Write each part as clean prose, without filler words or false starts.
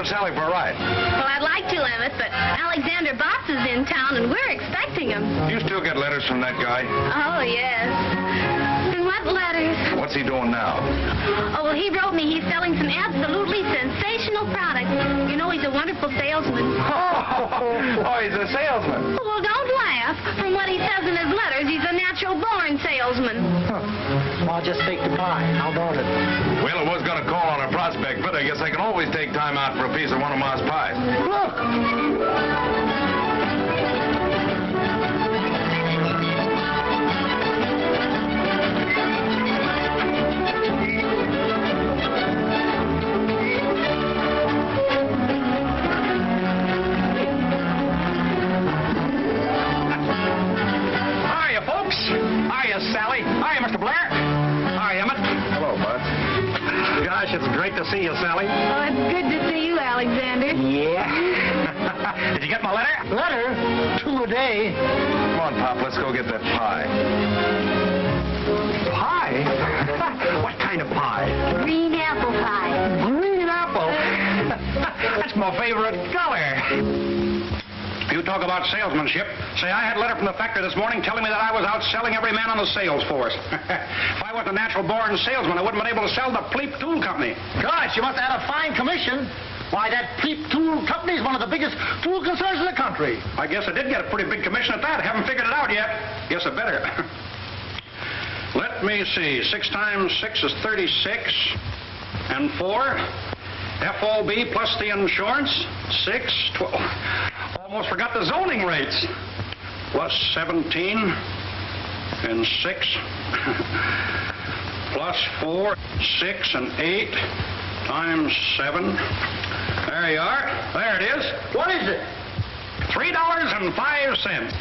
with Sally for a ride? Well, I'd like to, Emmett, but Alexander Botts is in town, and we're expecting him. You still get letters from that guy? Oh, yes. And what letters? What's he doing now? Oh, well, he wrote me he's selling some absolutely sensational products. You know, he's a wonderful salesman. Oh, he's a salesman. Well, don't laugh. From what he says in his letters, he's a natural-born salesman. I'll just take the pie. How about it? Well, I was going to call on a prospect, but I guess I can always take time out for a piece of one of Ma's pies. Look! Hiya, folks. Hiya, Sally. Hiya, Mr. Blair. Hi, Emmett. Hello, Bud. Gosh, it's great to see you, Sally. Oh, it's good to see you, Alexander. Yeah. Did you get my letter? Letter? 2 a day. Come on, Pop, let's go get that pie. Pie? What kind of pie? Green apple pie. Green apple. That's my favorite color. You talk about salesmanship. Say, I had a letter from the factory this morning telling me that I was outselling every man on the sales force. If I wasn't a natural-born salesman, I wouldn't have been able to sell the Pleep Tool Company. Gosh, you must have had a fine commission. Why, that Pleep Tool Company is one of the biggest tool concerns in the country. I guess I did get a pretty big commission at that. I haven't figured it out yet. Guess I better. Let me see. 6 times 6 is 36. And 4. FOB plus the insurance. 6, 12. Almost forgot the zoning rates. Plus 17. And 6. Plus 4, 6, and 8. Times 7. There you are. There it is. What is it? $3.05. $3.05?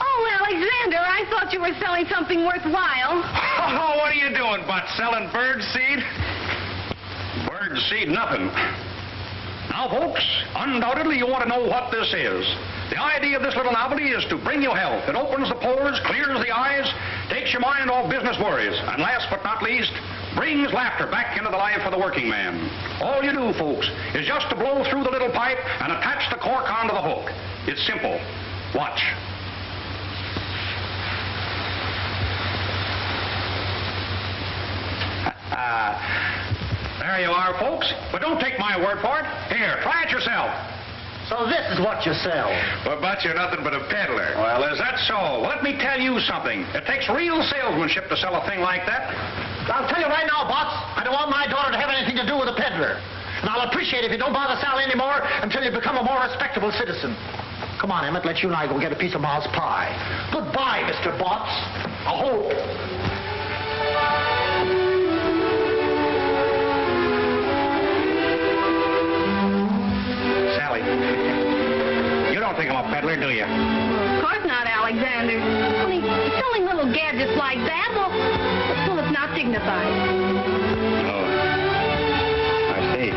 Oh, Alexander, I thought you were selling something worthwhile. Oh, what are you doing, Butt? Selling bird seed? Bird seed, nothing. Now, folks, undoubtedly you want to know what this is. The idea of this little novelty is to bring you health. It opens the pores, clears the eyes, takes your mind off business worries, and last but not least, brings laughter back into the life of the working man. All you do, folks, is just to blow through the little pipe and attach the cork onto the hook. It's simple. Watch. There you are, folks. But don't take my word for it. Here, try it yourself. So this is what you sell. But you're nothing but a peddler. Well, is that so? Well, let me tell you something. It takes real salesmanship to sell a thing like that. I'll tell you right now, Bots, I don't want my daughter to have anything to do with a peddler. And I'll appreciate it if you don't bother Sally anymore until you become a more respectable citizen. Come on, Emmett, let you and I go get a piece of Ma's pie. Goodbye, Mr. Bots. I hope. Sally, you don't think I'm a peddler, do you? Of course not, Alexander. Only selling little gadgets like that, well, it's not dignified. Oh, I see.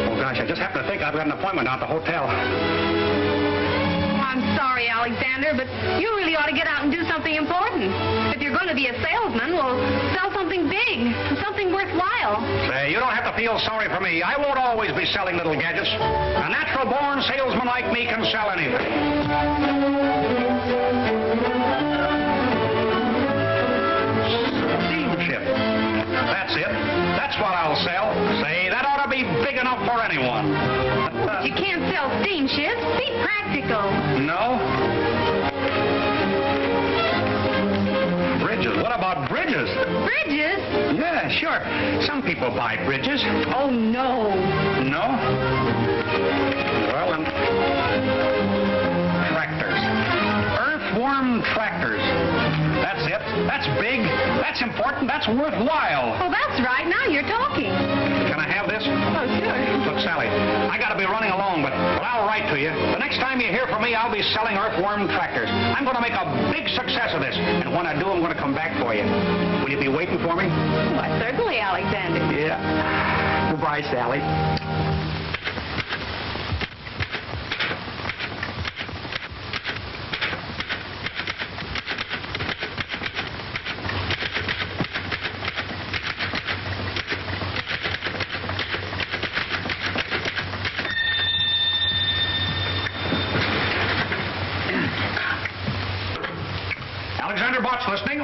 Oh, gosh, I just happened to think I've got an appointment out at the hotel. I'm sorry, Alexander, but you really ought to get out and do something important. If you're going to be a salesman, well, sell something big, something worthwhile. Say, you don't have to feel sorry for me. I won't always be selling little gadgets. A natural-born salesman like me can sell anything. Steamship. That's it. That's what I'll sell. Say, that ought to be big enough for anyone. But you can't sell steamships. Be practical. No? Bridges. What about bridges? Bridges? Yeah, sure. Some people buy bridges. Oh, no. No? Well, then... Tractors. Earthworm tractors. That's it. That's big. That's important. That's worthwhile. Oh, that's right. Now you're talking. Can I have this? Oh, sure. Look, Sally, I got to be running along, but I'll write to you. The next time you hear from me, I'll be selling earthworm tractors. I'm going to make a big success of this, and when I do, I'm going to come back for you. Will you be waiting for me? Why, certainly, Alexander. Yeah. Goodbye, Sally. Alexander Botts listening.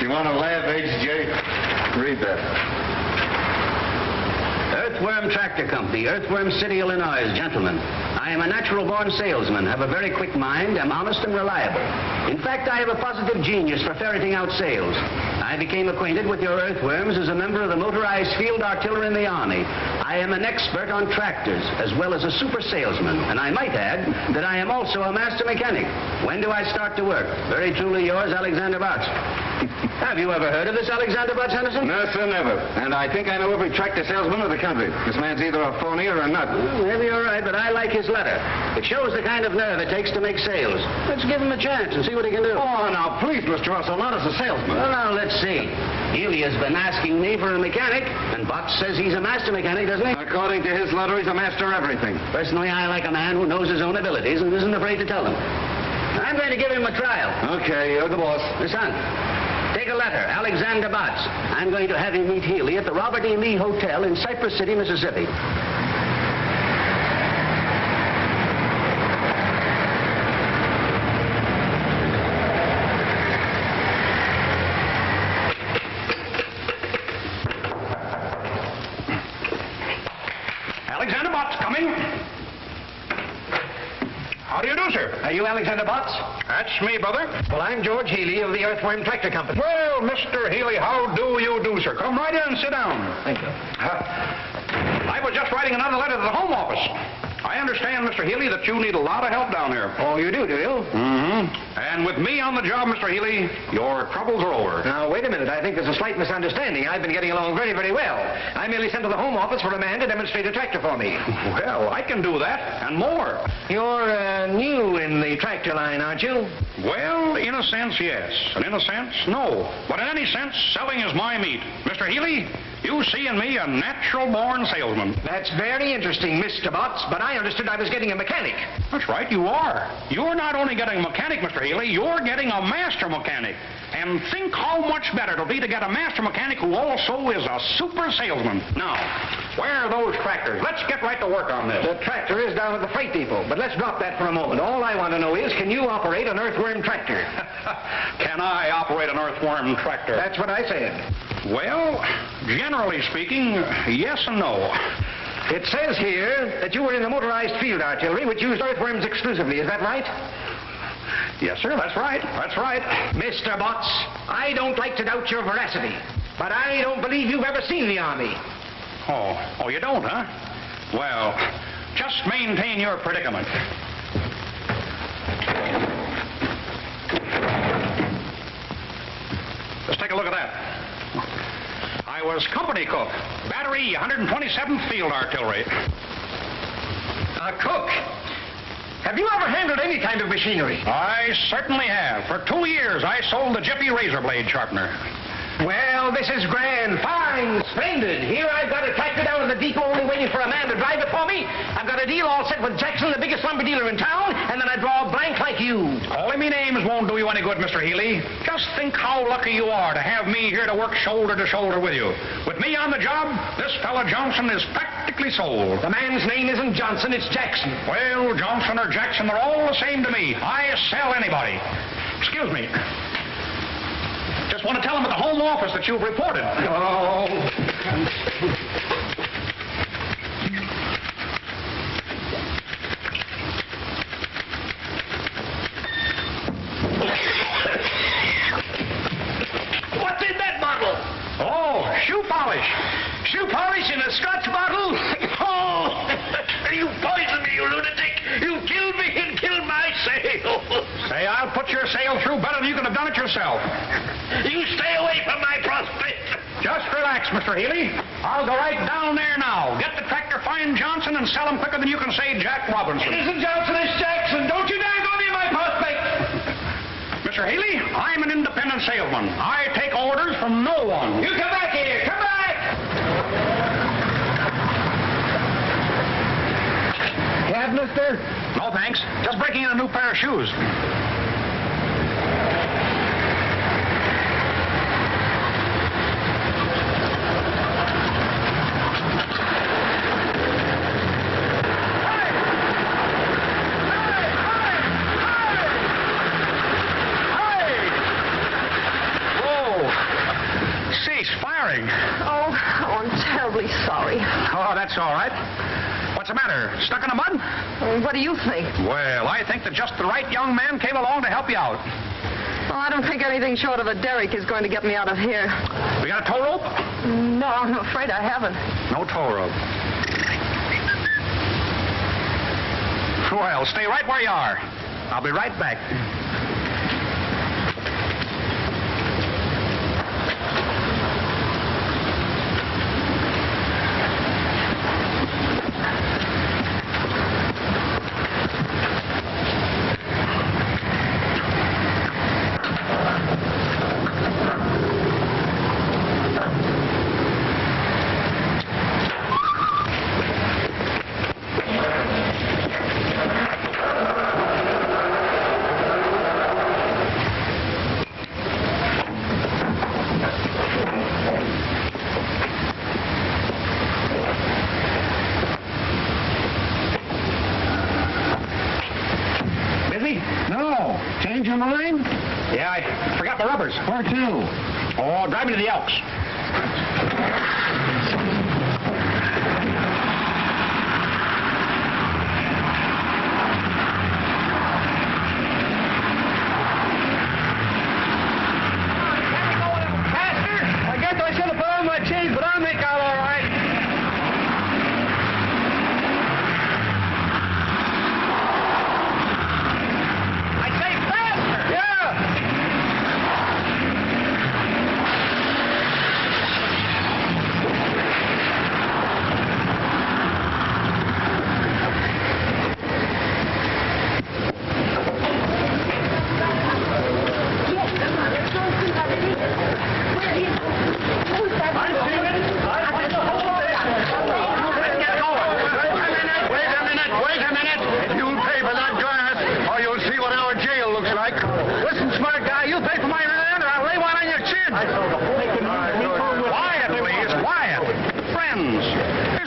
You want to laugh, H.J.? Read that. Earthworm Tractor Company, Earthworm City, Illinois. Gentlemen, I am a natural-born salesman, have a very quick mind, am honest and reliable. In fact, I have a positive genius for ferreting out sales. I became acquainted with your earthworms as a member of the motorized field artillery in the Army. I am an expert on tractors, as well as a super salesman, and I might add that I am also a master mechanic. When do I start to work? Very truly yours, Alexander Botts. Have you ever heard of this Alexander Botts, Henderson? No, sir, never. And I think I know every tractor salesman of the country. This man's either a phony or a nut. Well, maybe you're right, but I like his letter. It shows the kind of nerve it takes to make sales. Let's give him a chance and see what he can do. Oh, now, please, Mr. Russell, not as a salesman. Well, now, let's see. Healy has been asking me for a mechanic, and Botts says he's a master mechanic, doesn't he? According to his letter, he's a master of everything. Personally, I like a man who knows his own abilities and isn't afraid to tell them. I'm going to give him a trial. Okay, you're the boss. Son, take a letter, Alexander Botts. I'm going to have him meet Healy at the Robert E. Lee Hotel in Cypress City, Mississippi. Alexander Botts coming. How do you do, sir? Are you Alexander Botts? That's me, brother. Well, I'm George Healy of the Earthworm Tractor Company. Well, Mr. Healy, how do you do, sir? Come right in and sit down. Thank you. I was just writing another letter to the Home Office. I understand, Mr. Healy, that you need a lot of help down here. Oh, you do you? Mm-hmm. And with me on the job, Mr. Healy, your troubles are over. Now, wait a minute. I think there's a slight misunderstanding. I've been getting along very, very well. I merely sent to the Home Office for a man to demonstrate a tractor for me. Well, I can do that, and more. You're new in the tractor line, aren't you? Well, in a sense, yes. And in a sense, no. But in any sense, selling is my meat. Mr. Healy, you see in me a natural-born salesman. That's very interesting, Mr. Botts, but I understood I was getting a mechanic. That's right, you are. You're not only getting a mechanic, Mr. Healy, you're getting a master mechanic. And think how much better it'll be to get a master mechanic who also is a super salesman. Now, where are those tractors? Let's get right to work on this. The tractor is down at the freight depot, but let's drop that for a moment. All I want to know is, can you operate an earthworm tractor? Can I operate an earthworm tractor? That's what I said. Well, generally speaking, yes and no. It says here that you were in the motorized field artillery, which used earthworms exclusively. Is that right? Yes, sir, that's right. That's right. Mr. Botts, I don't like to doubt your veracity, but I don't believe you've ever seen the Army. Oh, you don't, huh? Well, just maintain your predicament. Let's take a look at that. I was company cook, battery 127th Field Artillery. A cook? Have you ever handled any kind of machinery? I certainly have. For 2 years, I sold the Jiffy razor blade sharpener. Well, this is grand, fine, splendid. Here I've got a tractor down at the depot only waiting for a man to drive it for me. I've got a deal all set with Jackson, the biggest lumber dealer in town, and then I draw a blank like you. Calling me names won't do you any good, Mr. Healy. Just think how lucky you are to have me here to work shoulder to shoulder with you. With me on the job, this fella Johnson is practically sold. The man's name isn't Johnson, it's Jackson. Well, Johnson or Jackson, they're all the same to me. I sell anybody. Excuse me. Just want to tell them at the Home Office that you've reported. Oh. What's in that bottle? Oh, shoe polish. Shoe polish in a Scotch bottle? Oh, you poisoned me, you lunatic. You killed me and killed my sale. Say, I'll put your sale through better than you could have done it yourself. You stay away from my prospect. Just relax, Mr. Healy. I'll go right down there now. Get the tractor, find Johnson, and sell him quicker than you can say Jack Robinson. It isn't Johnson, it's Jackson. Don't you dare go near my prospect. Mr. Healy, I'm an independent salesman. I take orders from no one. You come back here. Come back. Cab, mister? No, thanks. Just breaking in a new pair of shoes. that's all right. What's the matter? Stuck in the mud? What do you think? Well, I think that just the right young man came along to help you out. Well, I don't think anything short of a derrick is going to get me out of here. You got a tow rope? No, I'm afraid I haven't. No tow rope. Well, stay right where you are. I'll be right back. No. Change your mind? Yeah, I forgot my rubbers. Where to? Oh, drive me to the Elks. Can't we go a little faster? I guess I should have put on my chains, but I'll make out all right.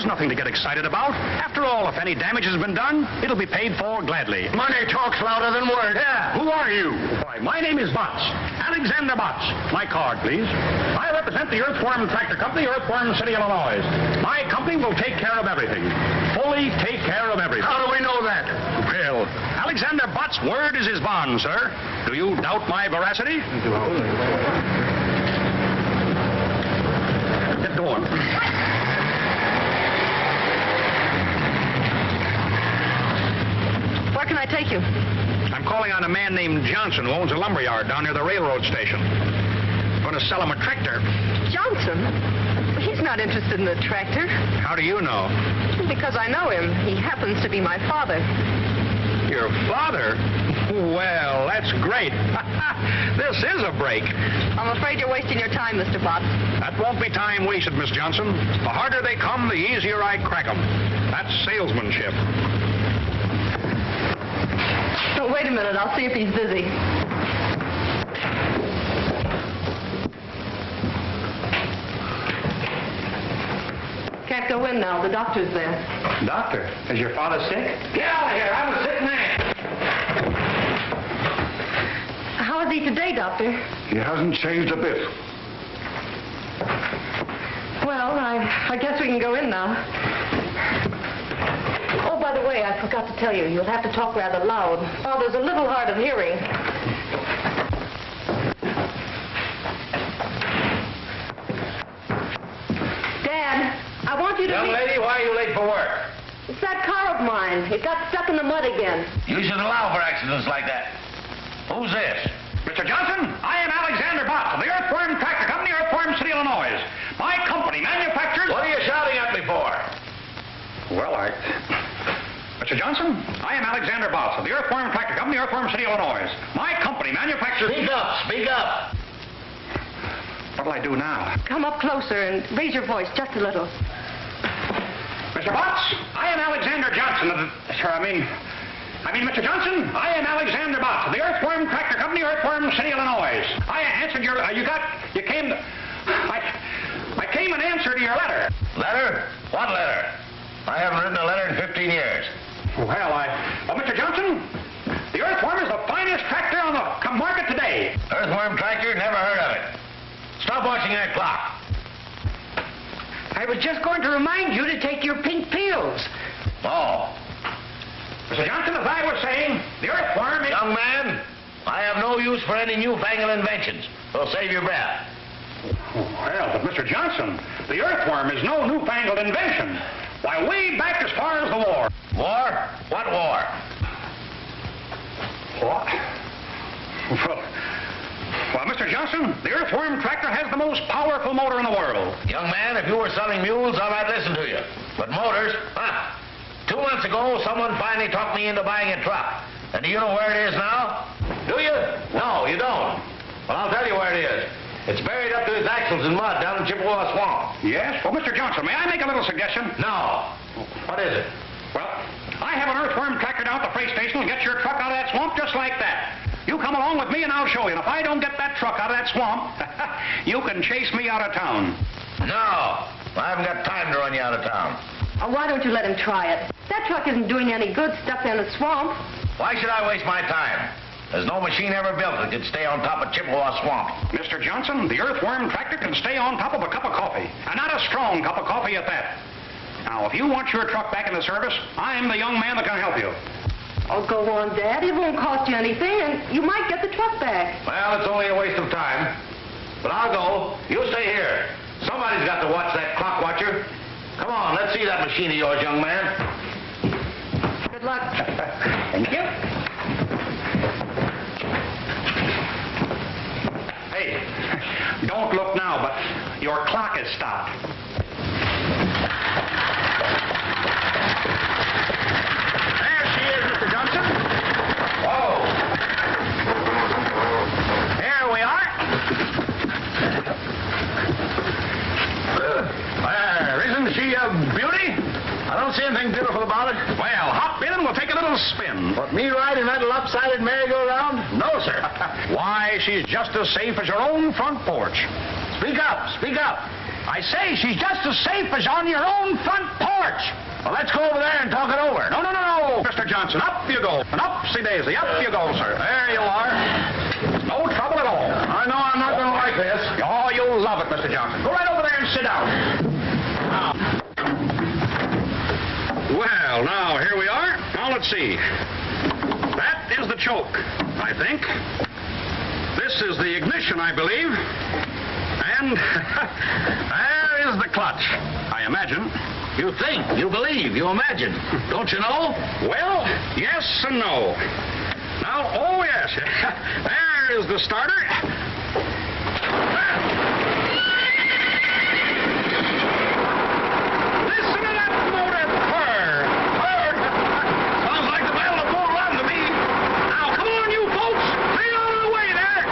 Nothing to get excited about. After all, if any damage has been done, it'll be paid for gladly. Money talks louder than words. Yeah. Who are you? Why, my name is Botts. Alexander Botts. My card, please. I represent the Earthworm Tractor Company, Earthworm City, Illinois. My company will take care of everything. Fully take care of everything. How do we know that? Well, Alexander Botts' word is his bond, sir. Do you doubt my veracity? Get going. Where can I take you? I'm calling on a man named Johnson who owns a lumberyard down near the railroad station. Going to sell him a tractor. Johnson? He's not interested in the tractor. How do you know? Because I know him. He happens to be my father. Your father? Well, that's great. This is a break. I'm afraid you're wasting your time, Mr. Botts. That won't be time wasted, Miss Johnson. The harder they come, the easier I crack them. That's salesmanship. Oh, wait a minute. I'll see if he's busy. Can't go in now. The doctor's there. Doctor, is your father sick? Get out of here. I'm a sick man. How is he today, Doctor? He hasn't changed a bit. Well, I guess we can go in now. Oh, by the way, I forgot to tell you, you'll have to talk rather loud. Father's a little hard of hearing. Dad, I want you to... Young lady, why are you late for work? It's that car of mine. It got stuck in the mud again. You should allow for accidents like that. Who's this? Mr. Johnson, I am Alexander Botts of the Earthworm Tractor Company, Earthworm City, Illinois. My company manufactures... What are you shouting at me for? Well, Mr. Johnson, I am Alexander Botts of the Earthworm Tractor Company, Earthworm City, Illinois. My company manufactures... Speak up, speak up. What'll I do now? Come up closer and raise your voice just a little. Mr. Botts, I am Alexander Johnson of the... Sir, I mean, Mr. Johnson, I am Alexander Botts of the Earthworm Tractor Company, Earthworm City, Illinois. I answered your... I came and answered your letter. Letter? What letter? I haven't written a letter in 15 years. Well, Mr. Johnson, the Earthworm is the finest tractor on the market today. Earthworm Tractor? Never heard of it. Stop watching that clock. I was just going to remind you to take your pink pills. Oh. Mr. Johnson, as I was saying, the earthworm is... Young man, I have no use for any newfangled inventions. So save your breath. Well, but Mr. Johnson, the earthworm is no newfangled invention. Why, way back as far as the war. War? What war? What? Well, Mr. Johnson, the Earthworm Tractor has the most powerful motor in the world. Young man, if you were selling mules, I might listen to you. But motors, 2 months ago, someone finally talked me into buying a truck. And do you know where it is now? Do you? No, you don't. Well, I'll tell you where it is. It's buried up to its axles in mud down in Chippewa Swamp. Yes? Well, Mr. Johnson, may I make a little suggestion? No. What is it? Well, I have an Earthworm Tractor down at the freight station and get your truck out of that swamp just like that. You come along with me and I'll show you. And if I don't get that truck out of that swamp, you can chase me out of town. No. I haven't got time to run you out of town. Oh, why don't you let him try it? That truck isn't doing any good stuck in the swamp. Why should I waste my time? There's no machine ever built that could stay on top of Chippewa Swamp. Mr. Johnson, the Earthworm Tractor can stay on top of a cup of coffee. And not a strong cup of coffee at that. Now, if you want your truck back in the service, I'm the young man that can help you. Oh, go on, Dad. It won't cost you anything, and you might get the truck back. Well, it's only a waste of time. But I'll go. You stay here. Somebody's got to watch that clock watcher. Come on, let's see that machine of yours, young man. Good luck. Thank you. Hey, don't look now, but your clock is stopped. There she is, Mr. Johnson. Whoa. Here we are. Isn't she a beauty? I don't see anything beautiful about it. Well, hop in and we'll take a little spin. What, me riding that lopsided merry-go-round? No, sir. Why, she's just as safe as your own front porch. Speak up, speak up. I say she's just as safe as on your own front porch. Well, let's go over there and talk it over. No, Mr. Johnson, up you go. And upsy-daisy, up you go, sir. There you are. No trouble at all. I know I'm not going to like this. Oh, you'll love it, Mr. Johnson. Go right over there and sit down. Well, now, here we are. Now, let's see. That is the choke, I think. This is the ignition, I believe. And there is the clutch, I imagine. You think, you believe, you imagine. Don't you know? Well, yes and no. Now, oh, yes. There is the starter. Listen to that motor purr. Purr. Sounds like the Battle of Bull Run to me. Now, come on, you folks. Bring on the way there.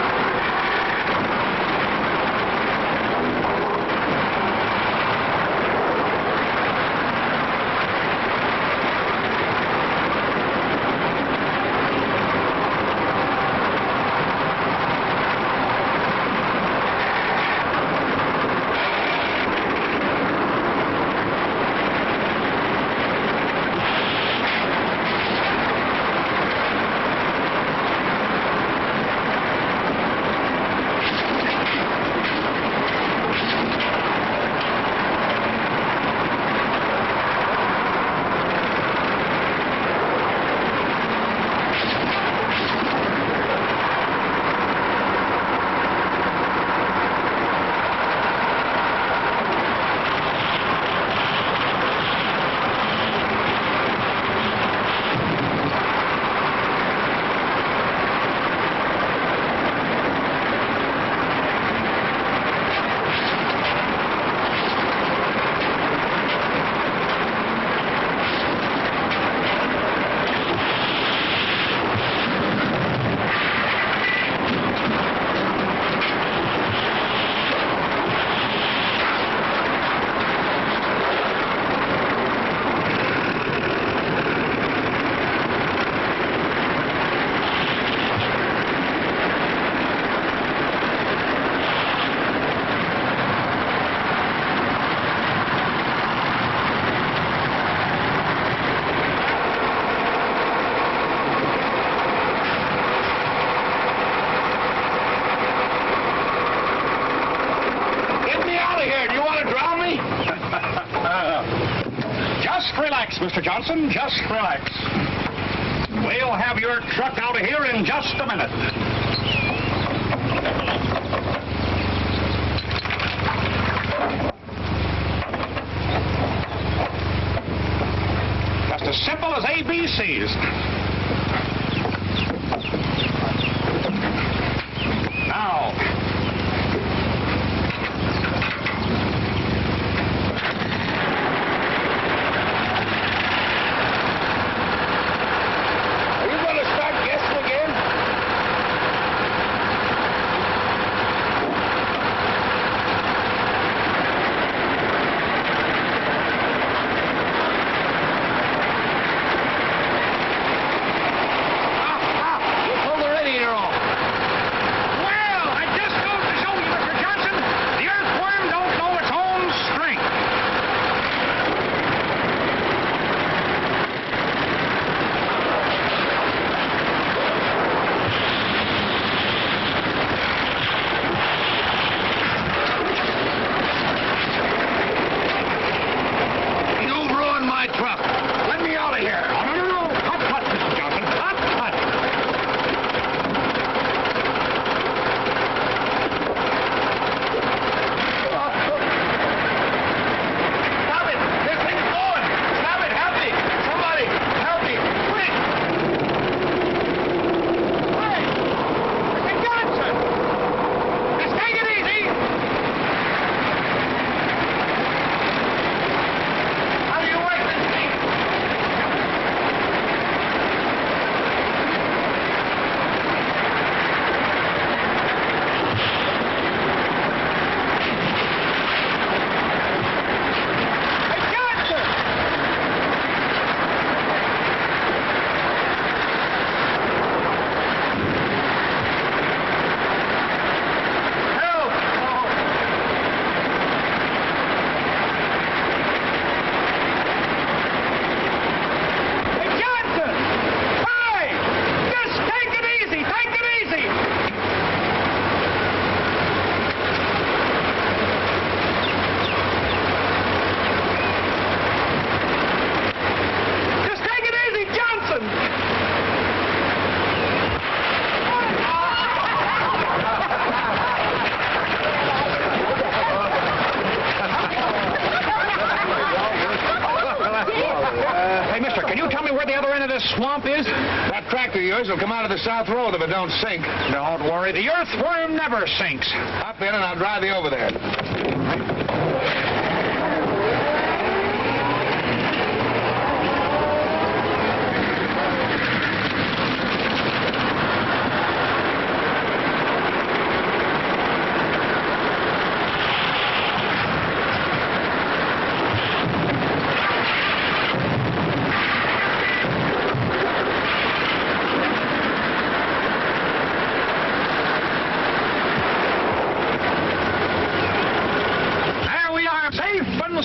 relax, Mr. Johnson. Just relax. We'll have your truck out of here in just a minute. Just as simple as ABCs. Now. Swamp is? That tractor of yours will come out of the south road if it don't sink. Don't worry, the earthworm never sinks. Hop in and I'll drive you over there.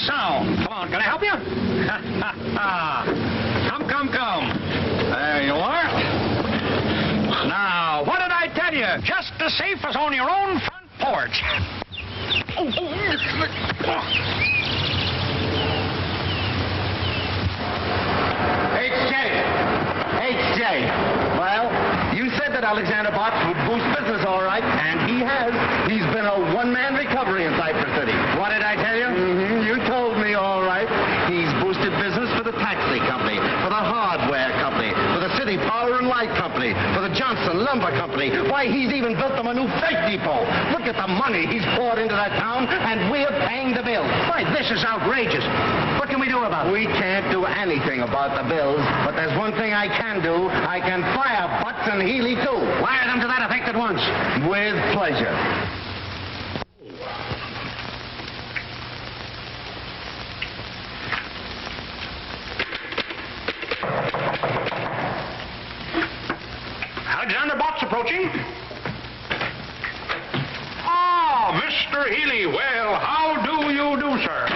Sound. Come on, can I help you? Come. There you are. Now, what did I tell you? Just as safe as on your own front porch. H.J. Well, you said that Alexander Botts would boost business all right, and he has. He's been a one-man recovery in Cypress City. What did I tell you? You told me all right. He's boosted business for the taxi company, for the hardware company, for the city power and light company, for the Johnson Lumber Company. Why, he's even built them a new freight depot. Look at the money he's poured into that town, and we're paying the bills. Why, this is outrageous. What can we do about it? We can't do anything about the bills, but there's one thing I can do. I can fire Butts and Healy, too. Wire them to that effect at once. With pleasure. Alexander Botts approaching. Ah, Mr. Healy. Well, how do you do, sir?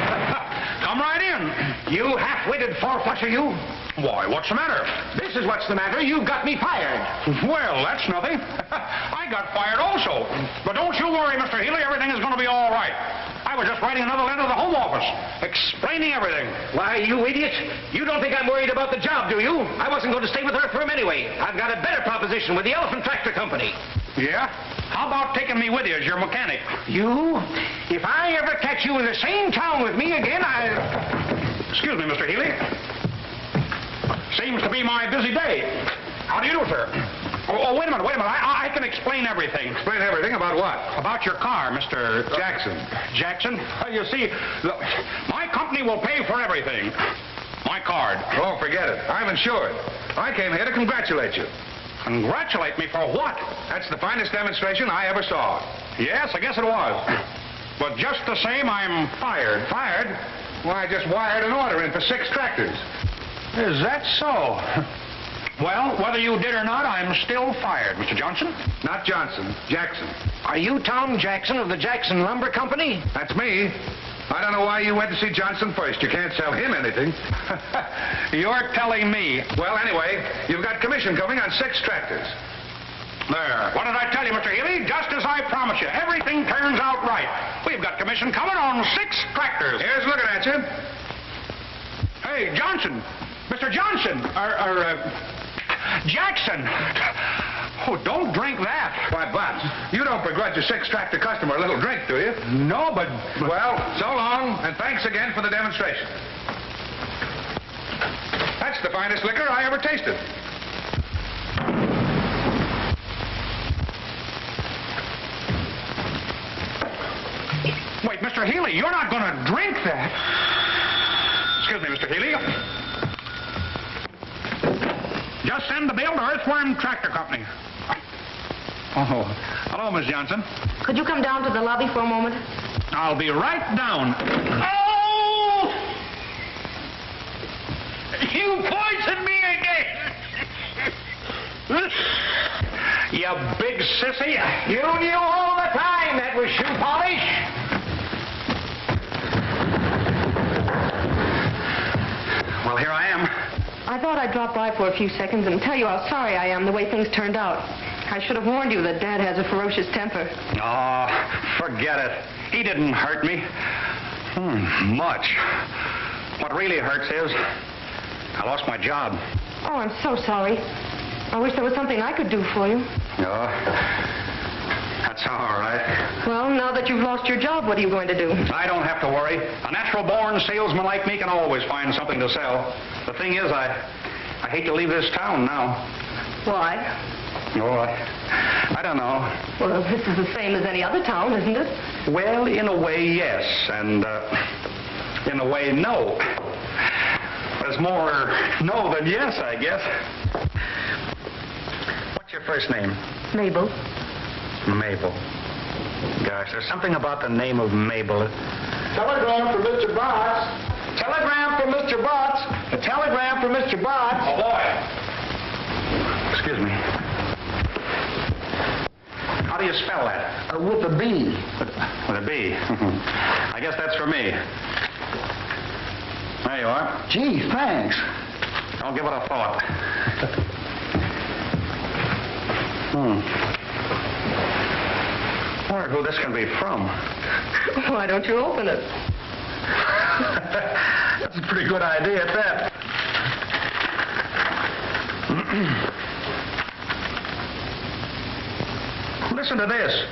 Come right in. You half-witted four-flusher, you. Why, what's the matter? This is what's the matter. You've got me fired. Well, that's nothing. I got fired also. But don't you worry, Mr. Healy. Everything is going to be all right. I I was just writing another letter to the Home Office, explaining everything. Why, you idiot. You don't think I'm worried about the job, do you? I wasn't going to stay with Earthworm anyway. I've got a better proposition with the Elephant Tractor Company. Yeah? How about taking me with you as your mechanic? You? If I ever catch you in the same town with me again, Excuse me, Mr. Healy. Seems to be my busy day. How do you do, sir? Oh, wait a minute. I can explain everything. Explain everything about what? About your car, Mr. Jackson. Jackson? You see, my company will pay for everything. My card. Oh, forget it. I'm insured. I came here to congratulate you. Congratulate me for what? That's the finest demonstration I ever saw. Yes, I guess it was. But just the same, I'm fired. Fired? Why, I just wired an order in for 6 tractors. Is that so? Well, whether you did or not, I'm still fired, Mr. Johnson. Not Johnson, Jackson. are you Tom Jackson of the Jackson Lumber Company? That's me. I don't know why you went to see Johnson first. You can't sell him anything. You're telling me. Well, anyway, you've got commission coming on 6 tractors. There. What did I tell you, Mr. Healy? Just as I promised you. Everything turns out right. We've got commission coming on 6 tractors. Here's looking at you. Hey, Johnson. Mr. Johnson. Jackson. Oh, don't drink that. Why, Bob, you don't begrudge a 6-tractor customer a little drink, do you? No, but... Well, so long, and thanks again for the demonstration. That's the finest liquor I ever tasted. Wait, Mr. Healy, you're not going to drink that. Excuse me, Mr. Healy. Just send the bill to Earthworm Tractor Company. Oh, hello, Miss Johnson. Could you come down to the lobby for a moment? I'll be right down. Oh! You poisoned me again! You big sissy. You knew all the time that was shoe polish. Well, here I am. I thought I'd drop by for a few seconds and tell you how sorry I am the way things turned out. I should have warned you that Dad has a ferocious temper. Oh, forget it. He didn't hurt me. Much. What really hurts is I lost my job. Oh, I'm so sorry. I wish there was something I could do for you. Oh, that's all right. Well, now that you've lost your job, what are you going to do? I don't have to worry. A natural-born salesman like me can always find something to sell. The thing is, I hate to leave this town now. Why? Oh, I don't know. Well, this is the same as any other town, isn't it? Well, in a way, yes, and in a way, no. There's more no than yes, I guess. What's your first name? Mabel. Mabel. Gosh, there's something about the name of Mabel. Telegram for Mr. Botts. Telegram for Mr. Botts. A telegram for Mr. Botts. Oh, boy. Excuse me. How do you spell that? With a B. With a B. I guess that's for me. There you are. Gee, thanks. Don't give it a thought. Wonder who this can be from. Why don't you open it? That's a pretty good idea at that. Listen to this.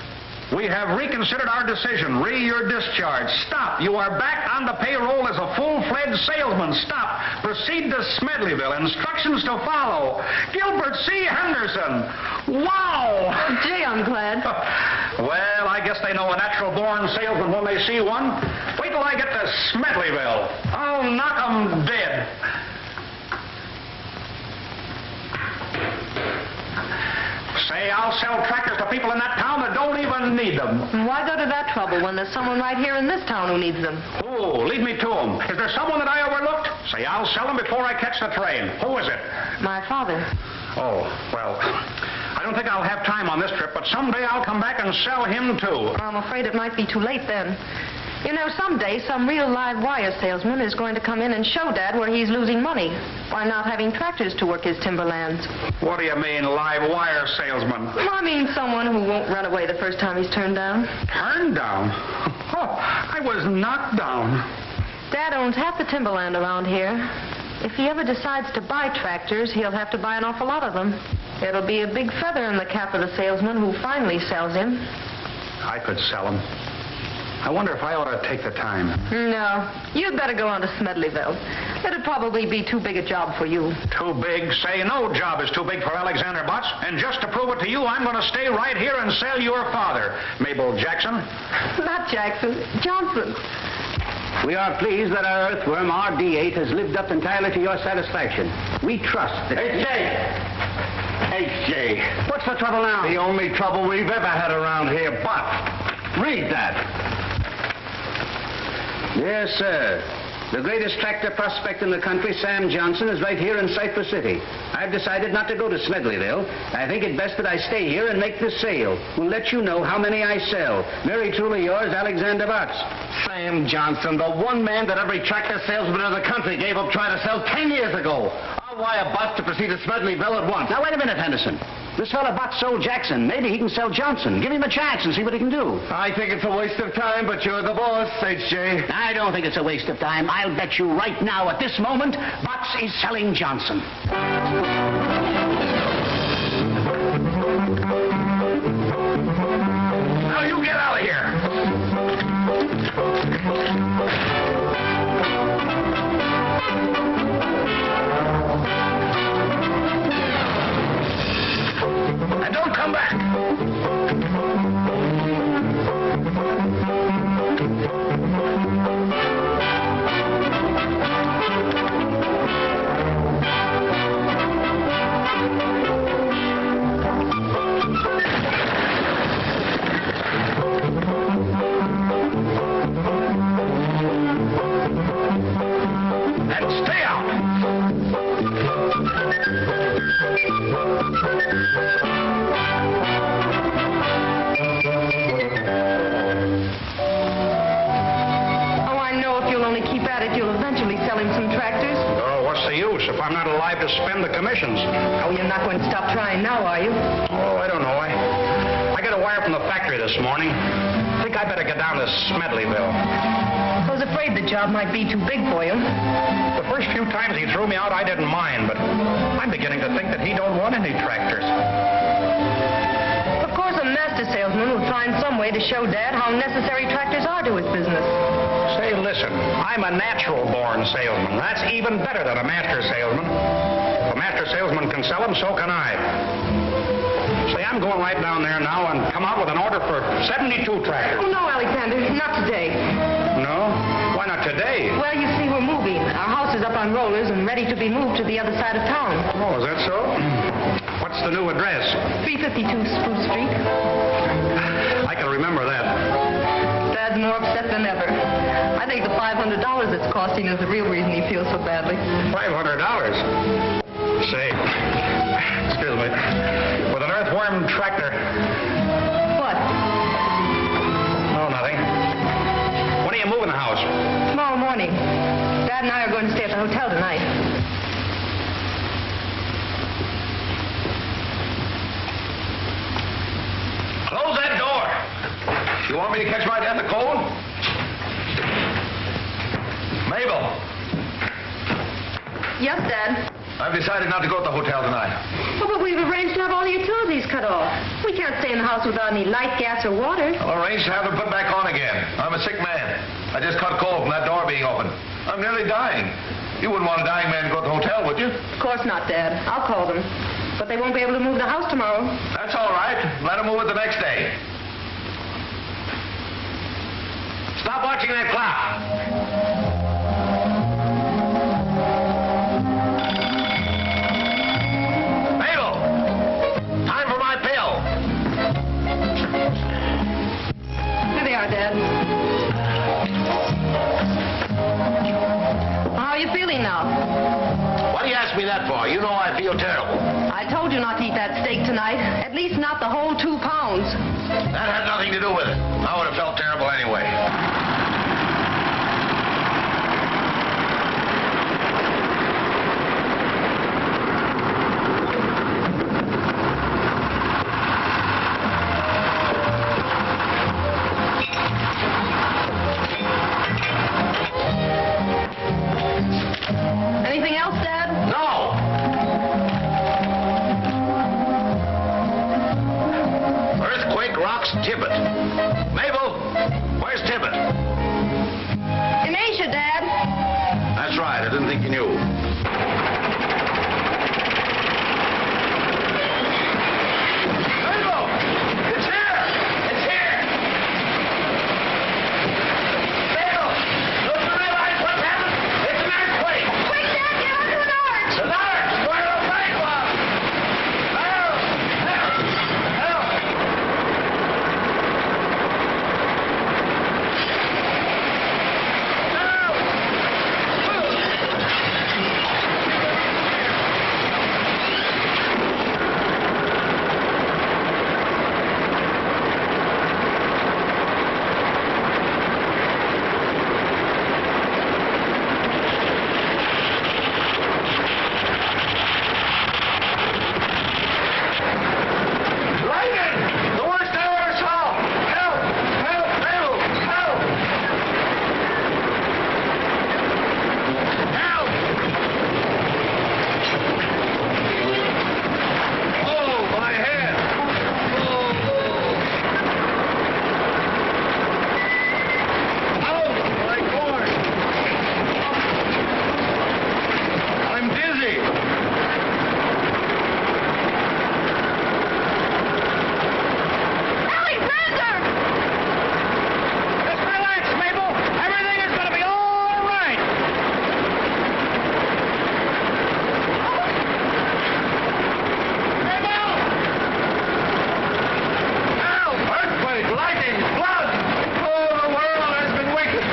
We have reconsidered our decision. You're discharged. Stop. You are back on the payroll as a full-fledged salesman. Stop. Proceed to Smedleyville. Instructions to follow. Gilbert C. Henderson. Wow! Gee, I'm glad. Well, I guess they know a natural-born salesman when they see one. Wait till I get to Smedleyville. I'll knock 'em dead. Say, I'll sell tractors to people in that town that don't even need them. Why go to that trouble when there's someone right here in this town who needs them? Oh, lead me to them. Is there someone that I overlooked? Say, I'll sell them before I catch the train. Who is it? My father. Oh, well, I don't think I'll have time on this trip, but someday I'll come back and sell him, too. I'm afraid it might be too late then. You know, someday some real live wire salesman is going to come in and show Dad where he's losing money by not having tractors to work his timberlands. What do you mean, live wire salesman? I mean someone who won't run away the first time he's turned down. Turned down? Oh, I was knocked down. Dad owns half the timberland around here. If he ever decides to buy tractors, he'll have to buy an awful lot of them. It'll be a big feather in the cap of the salesman who finally sells him. I could sell them. I wonder if I ought to take the time. No, you'd better go on to Smedleyville. It'd probably be too big a job for you. Too big? Say no job is too big for Alexander Butts. And just to prove it to you, I'm going to stay right here and sell your father, Mabel Jackson. Not Jackson, Johnson. We are pleased that our earthworm, RD8, has lived up entirely to your satisfaction. We trust that... H.J. What's the trouble now? The only trouble we've ever had around here, but read that. Yes, sir. The greatest tractor prospect in the country, Sam Johnson, is right here in Cypress City. I've decided not to go to Smedleyville. I think it best that I stay here and make this sale. We'll let you know how many I sell. Very truly yours, Alexander Butts. Sam Johnson, the one man that every tractor salesman in the country gave up trying to sell 10 years ago. I'll wire Butts to proceed to Smedleyville at once. Now, wait a minute, Henderson. This fella Butts sold Jackson. Maybe he can sell Johnson. Give him a chance and see what he can do. I think it's a waste of time, but you're the boss, H.J. I don't think it's a waste of time. I'll bet you right now, at this moment, Butts is selling Johnson. Now you get out of here. And don't come back. And stay out. Oh, I know if you'll only keep at it, you'll eventually sell him some tractors. Oh, what's the use if I'm not alive to spend the commissions? Oh, you're not going to stop trying now, are you? Oh, I don't know. I got a wire from the factory this morning. I think I better get down to Smedleyville. I was afraid the job might be too big for you. The first few times he threw me out, I didn't mind, but I'm beginning to think that he don't want any tractors. Of course, a master salesman will find some way to show Dad how necessary tractors are to his business. Say, listen, I'm a natural-born salesman. That's even better than a master salesman. If a master salesman can sell them, so can I. Say, I'm going right down there now and come out with an order for 72 tractors. Oh, no, Alexander, not today. No? Why not today? Well, you see, we're moving. Our house is up on rollers and ready to be moved to the other side of town. Oh, is that so? What's the new address? 352 Spruce Street. I can remember that. Dad's more upset than ever. I think the $500 it's costing is the real reason he feels so badly. $500? Say, excuse me, with an earthworm tractor. What? Oh, nothing. When are you moving the house? Tomorrow morning. Dad and I are going to stay at the hotel tonight. Close that door. You want me to catch my death of cold? Mabel, Yes, Dad. I've decided not to go to the hotel tonight. Oh, but we've arranged to have all the utilities cut off. We can't stay in the house without any light, gas, or water. I'll arrange to have them put back on again. I'm a sick man. I just caught cold from that door being open. I'm nearly dying. You wouldn't want a dying man to go to the hotel, would you? Of course not, Dad. I'll call them. But they won't be able to move the house tomorrow. That's all right. Let them move it the next day. Stop watching that clock. Mabel! Time for my pill. Here they are, Dad. How are you feeling now? What do you ask me that for? You know I feel terrible. I told you not to eat that steak tonight. At least not the whole 2 pounds. That had nothing to do with it. I would have felt terrible anyway. box Tibbet. Mabel, where's Tibbet? In Asia, Dad. That's right. I didn't think you knew. Mabel! It's here! It's here! Mabel! Don't you realize what's happened? It's an earthquake! Quick, Dad, get under an arch. An arch! Where the plane was! Help! Help! Help! Lightning! The worst I ever saw! Help! Help! Help! Help! Help! Oh, my head! Oh, my cord! I'm dizzy! Alexander! Just relax, Mabel. Everything is going to be all right. Mabel! Help! Earthquake! Lightning! Blood! Oh, the world has been wicked!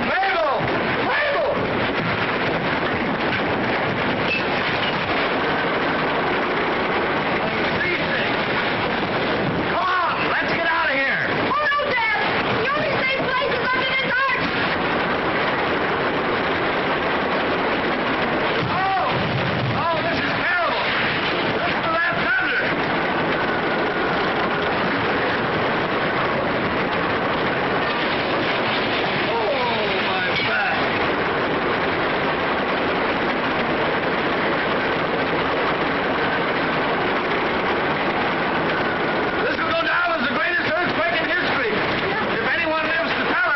Mabel! Mabel! Freezing! Come on! Let's get out of here! Oh, no, Dad. The only safe place is under this arch. Oh! Oh, this is terrible! Listen to that thunder! Oh, my back! This will go down as the greatest earthquake in history. If anyone lives to tell us.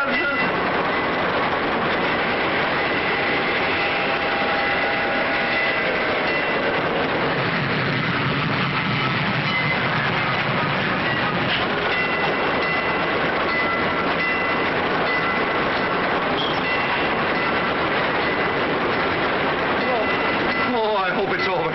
Oh, I hope it's over.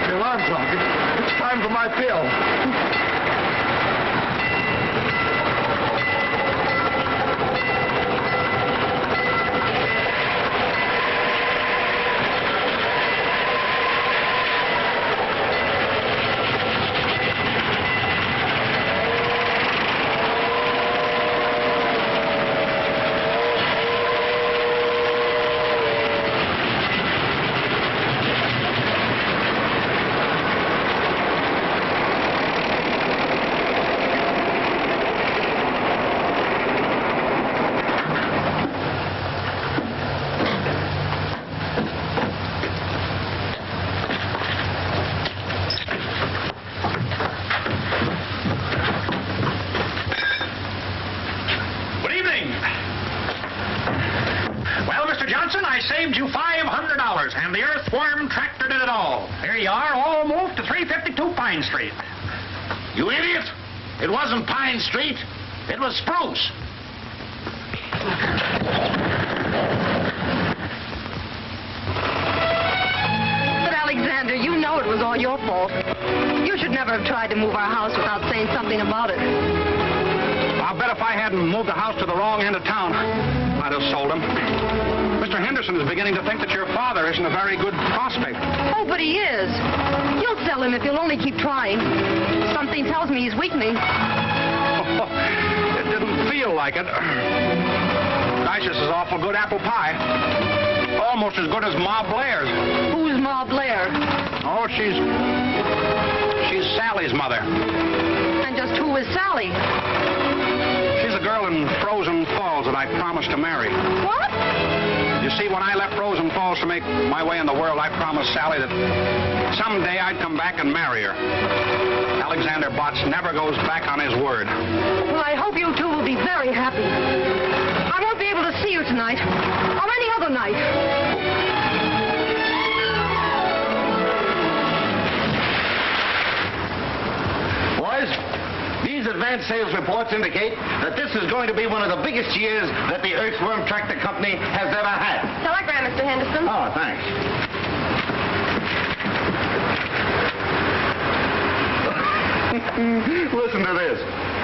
The alarm clock. It's time for my pill. Good evening. Well, Mr. Johnson, I saved you $500, and the Earthworm Tractor did it all. Here you are, all moved to 352 Pine Street. You idiot! It wasn't Pine Street. It was Spruce. But, Alexander, you know it was all your fault. You should never have tried to move our house without saying something about it. I'll bet if I hadn't moved the house to the wrong end of town, I'd have sold him. Mr. Henderson is beginning to think that your father isn't a very good prospect. Oh, but he is. You'll sell him if you'll only keep trying. Something tells me he's weakening. It didn't feel like it. Isis is awful good apple pie. Almost as good as Ma Blair's. Who's Ma Blair? Oh, she's Sally's mother. And just asked who was Sally. She's the girl in Frozen Falls that I promised to marry. What? You see, when I left Frozen Falls to make my way in the world, I promised Sally that someday I'd come back and marry her. Alexander Botts never goes back on his word. Well, I hope you two will be very happy. I won't be able to see you tonight or any other night. Boys, these advance sales reports indicate that this is going to be one of the biggest years that the Earthworm Tractor Company has ever had. Telegram, Mr. Henderson. Oh, thanks. Listen to this.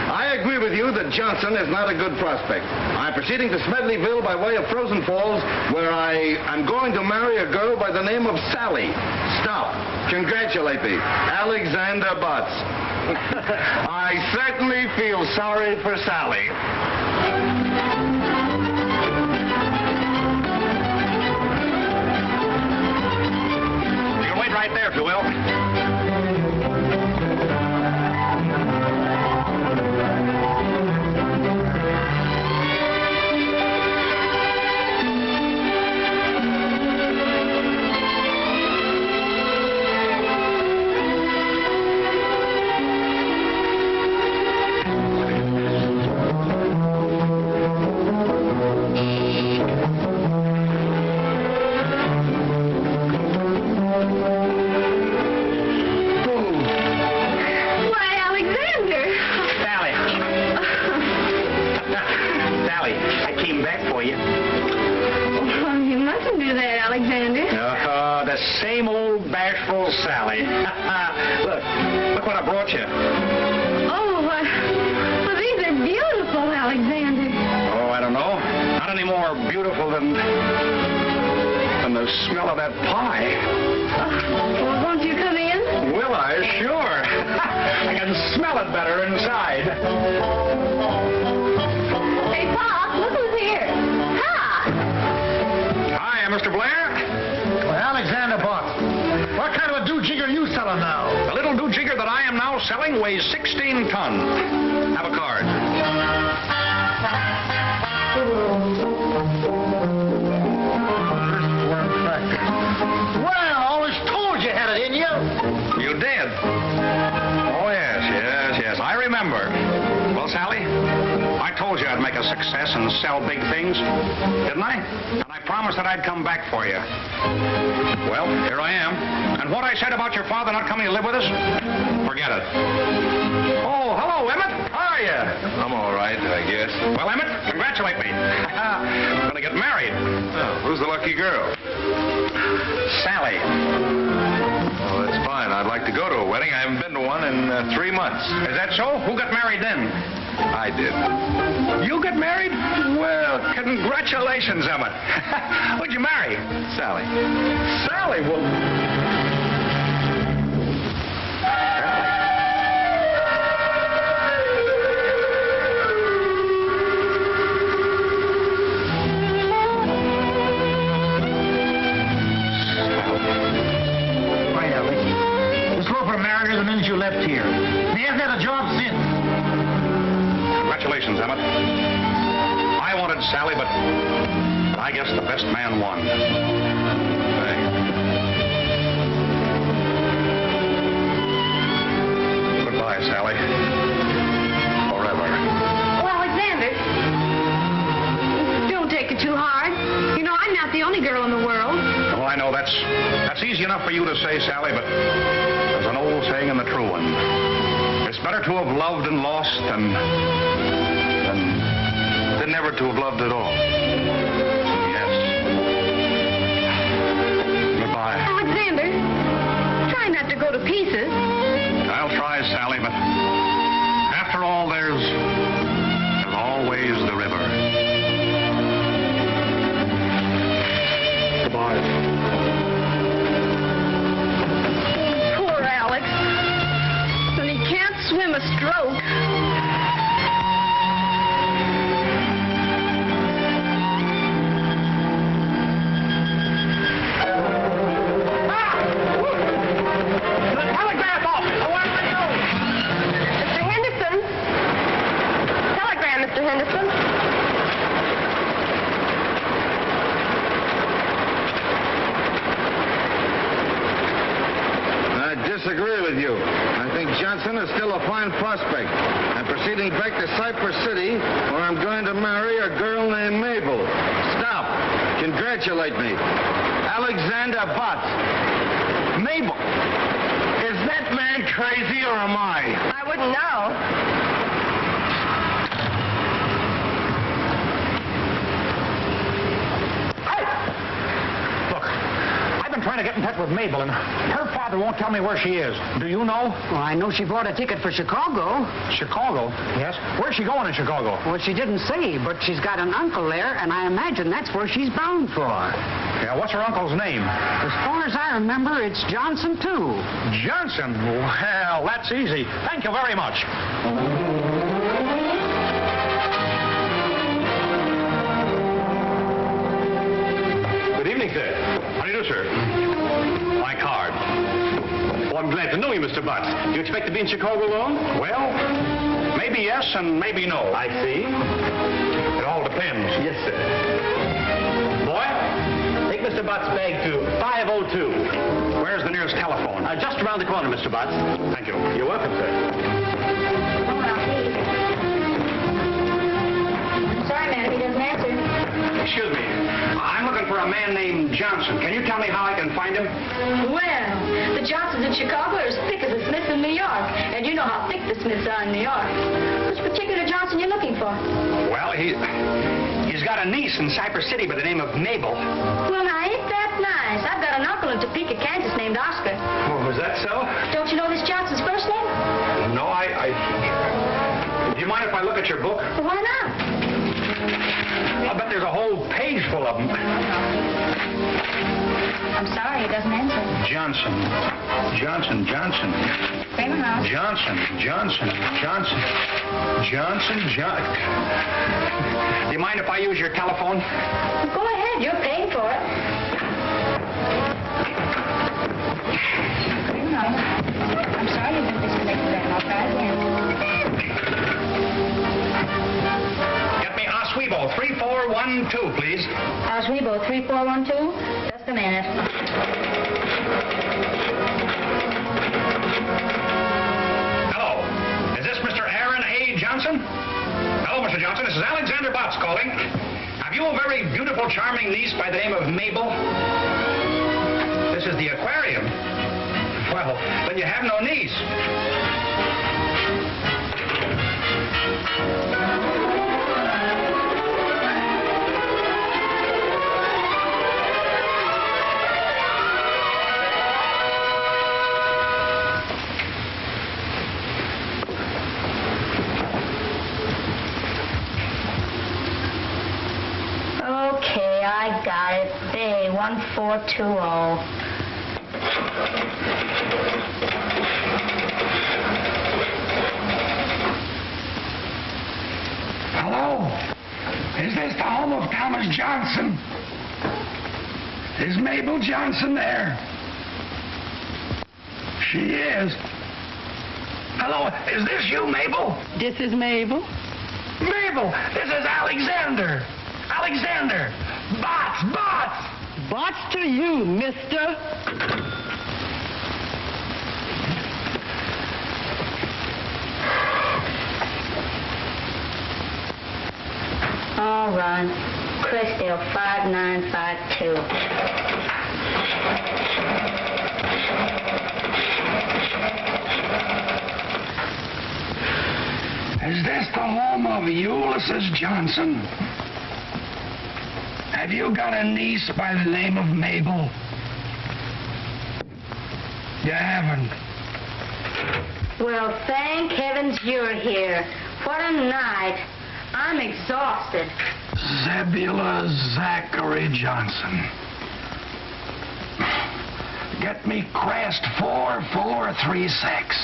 I agree with you that Johnson is not a good prospect. I'm proceeding to Smedleyville by way of Frozen Falls, where I'm going to marry a girl by the name of Sally. Stop. Congratulate me. Alexander Botts. I certainly feel sorry for Sally. You can wait right there, if you will. Same old bashful Sally. Look what I brought you. Oh, well, these are beautiful, Alexander. Oh, I don't know. Not any more beautiful than the smell of that pie. Well, won't you come in? Will I? Sure. I can smell it better inside. Hey, Pop, look who's here. Hi. Hi, Mr. Blair. Alexander Botts, what kind of a do-jigger are you selling now? The little do-jigger that I am now selling weighs 16 tons. Have a card. Earthworm Tractor. Well, I always told you had it in you. You did? Oh, yes. I remember. Well, Sally, I told you I'd make a success and sell big things, didn't I? And I promised that I'd come back for you. Well, here I am. And what I said about your father not coming to live with us, forget it. Oh, hello, Emmett. How are you? I'm all right, I guess. Well, Emmett, congratulate me. I'm going to get married. Oh, who's the lucky girl? Sally. Oh, that's fine. I'd like to go to a wedding. I haven't been to one in 3 months. Is that so? Who got married then? I did. You got married? Well, congratulations, Emmett. Who'd you marry? Sally. Sally? Well... Why, Alex? This loafer married her the minute you left here. He hasn't had a job since. Congratulations, Emmett. I wanted Sally, but I guess the best man won. Goodbye, Sally. Forever. Oh, Alexander, don't take it too hard. You know, I'm not the only girl in the world. Well, I know that's easy enough for you to say, Sally, but there's an old saying and the true one. It's better to have loved and lost than never to have loved at all. Yes. Goodbye. Alexander, try not to go to pieces. I'll try, Sally, but after all, there's always the river. Goodbye. Poor Alex. When he can't swim a stroke. Alexander! disagree with you. I think Johnson is still a fine prospect. I'm proceeding back to Cypress City, where I'm going to marry a girl named Mabel. Stop. Congratulate me. Alexander Butts. Mabel. Is that man crazy or am I? I wouldn't know. Trying to get in touch with Mabel, and her father won't tell me where she is. Do you know? Well, I know she bought a ticket for Chicago. Chicago? Yes. Where's she going in Chicago? Well, she didn't say, but she's got an uncle there, and I imagine that's where she's bound for. Yeah, what's her uncle's name? As far as I remember, it's Johnson, too. Johnson? Well, that's easy. Thank you very much. Good evening, sir. How do you do, sir? My card. Oh, I'm glad to know you, Mr. Butts. You expect to be in Chicago long? Well, maybe yes and maybe no. I see. It all depends. Yes, sir. Boy, take Mr. Butts' bag to 502. Where's the nearest telephone? Just around the corner, Mr. Butts. Thank you. You're welcome, sir. Sorry, man, if he doesn't answer. Excuse me. I'm looking for a man named Johnson. Can you tell me how I can find him? Well, the Johnsons in Chicago are as thick as the Smiths in New York. And you know how thick the Smiths are in New York. Which particular Johnson you looking for? Well, he's got a niece in Cypress City by the name of Mabel. Well, now, ain't that nice? I've got an uncle in Topeka, Kansas named Oscar. Oh, is that so? Don't you know this Johnson's first name? No, Do you mind if I look at your book? Well, why not? I bet there's a whole page full of them. I'm sorry, he doesn't answer. Johnson. Kramer House. Johnson. Do you mind if I use your telephone? Well, go ahead, you're paying for it. Kramer House. I'm sorry you've been disconnected there. I'll try again. Get me Oswego 3412, please. Oswego 3412. Just a minute. Hello. Is this Mr. Aaron A. Johnson? Hello, Mr. Johnson. This is Alexander Butts calling. Have you a very beautiful, charming niece by the name of Mabel? This is the aquarium. Well, then you have no niece. Okay, I got it. Bay 1420. Hello? Is this the home of Thomas Johnson? Is Mabel Johnson there? She is. Hello, is this you, Mabel? This is Mabel. Mabel, this is Alexander. Alexander. Bots. Bots to you, mister. All right. Crestdale 5952. Is this the home of Ulysses Johnson? Have you got a niece by the name of Mabel? You haven't. Well, thank heavens you're here. What a night. I'm exhausted. Zebula Zachary Johnson. Get me crest 4436.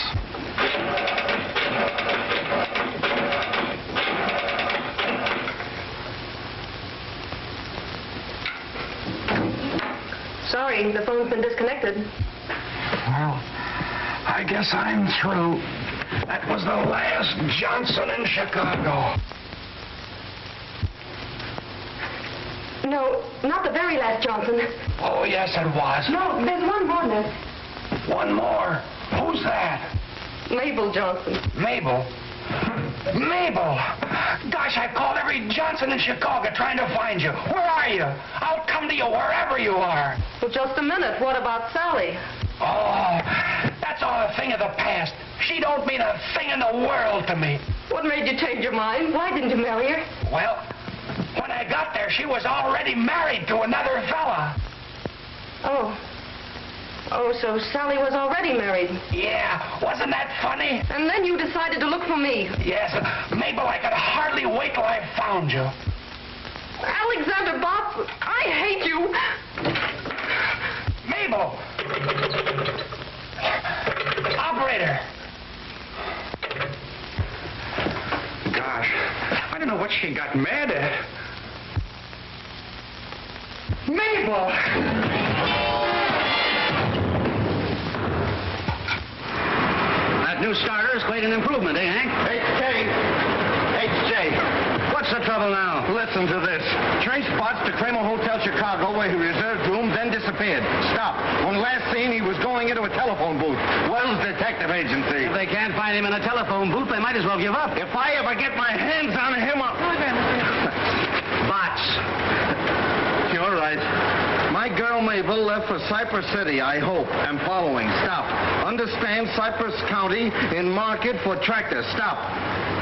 Sorry, the phone's been disconnected. Well, I guess I'm through. That was the last Johnson in Chicago. No, not the very last Johnson. Oh, yes, it was. No, there's one more, miss. One more. Who's that? Mabel Johnson. Mabel? Mabel! Gosh, I've called every Johnson in Chicago trying to find you. Where are you? I'll come to you wherever you are. Well, just a minute. What about Sally? Oh, that's all a thing of the past. She don't mean a thing in the world to me. What made you change your mind? Why didn't you marry her? Well, when I got there, she was already married to another fella. Oh. Oh, so Sally was already married. Yeah, wasn't that funny? And then you decided to look for me. Yes, Mabel, I could hardly wait till I found you. Alexander Bob, I hate you. Mabel! Operator! Gosh, I don't know what she got mad at. Mabel! That new starter's quite an improvement, eh, Hank? H.J. What's the trouble now? Listen to this. Trace spots to Kramer Hotel Chicago where he reserved room, then disappeared. Stop. When last seen, he was going into a telephone booth. Wells Detective Agency. If they can't find him in a telephone booth, they might as well give up. If I ever get my hands on him, I'll... Bots. You're right. My girl Mabel left for Cypress City, I hope. I'm following. Stop. Understand Cypress County in market for tractors. Stop.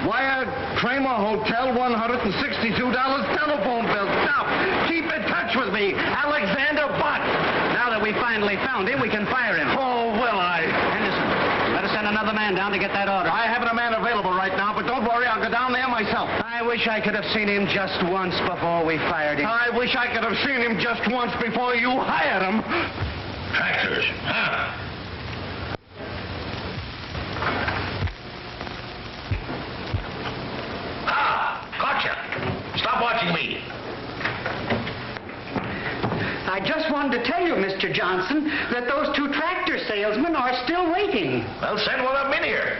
Wire Kramer Hotel, $162 telephone bill. Stop. Keep in touch with me. Alexander Butt. Now that we finally found him, we can fire him. Oh, will I? Henderson, let us send another man down to get that order. I haven't a man available right now, but don't worry, I'll go down there myself. I wish I could have seen him just once before we fired him. I wish I could have seen him just once before you hired him. Tractors, huh? Gotcha. Stop watching me. I just wanted to tell you, Mr. Johnson, that those two tractor salesmen are still waiting. Well, send one of them in here.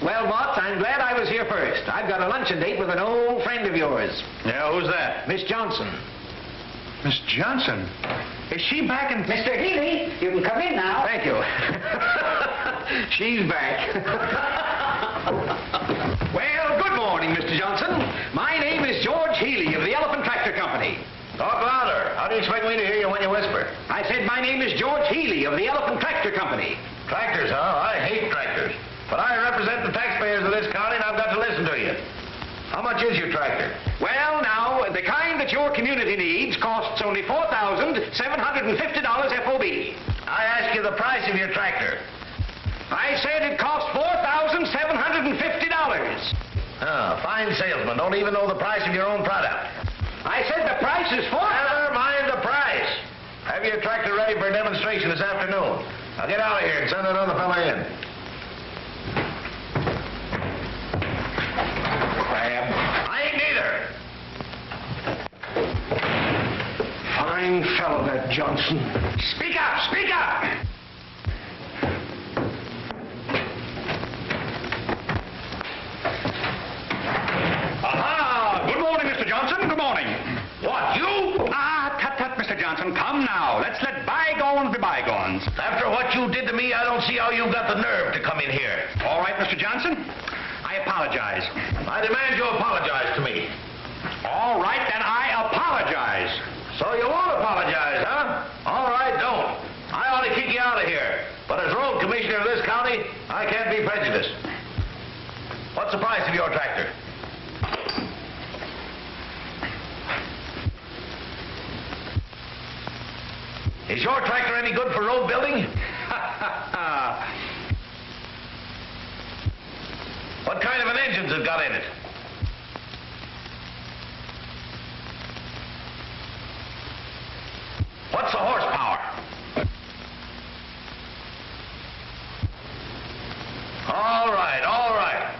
Well, Bots, I'm glad I was here first. I've got a luncheon date with an old friend of yours. Yeah, who's that? Miss Johnson. Miss Johnson. Is she back in... Mr. Healy, you can come in now. Thank you. She's back. Well, good morning, Mr. Johnson. My name is George Healy of the Elephant Tractor Company. Talk louder. How do you expect me to hear you when you whisper? I said my name is George Healy of the Elephant Tractor Company. Tractors, huh? I hate tractors. But I represent the taxpayers of this county, and I've got to listen to you. How much is your tractor? Well, now, the kind that your community needs costs only $4,750 FOB. I ask you the price of your tractor. I said it costs $4,750. Fine salesman. Don't even know the price of your own product. I said the price is Never mind the price. Have your tractor ready for a demonstration this afternoon. Now get out of here and send another fella in. Crab. I ain't neither. Fine fellow, that Johnson. Speak up! Speak up! Aha! Good morning, Mr. Johnson. Good morning. What, you? Tut, Mr. Johnson. Come now. Let's let bygones be bygones. After what you did to me, I don't see how you've got the nerve to come in here. All right, Mr. Johnson. I apologize. I demand you apologize to me. All right, then I apologize. So you won't apologize, huh? All right, don't. I ought to kick you out of here. But as road commissioner of this county, I can't be prejudiced. What's the price of your tractor? Is your tractor any good for road building? What kind of an engine's it got in it? What's the horsepower? All right, all right.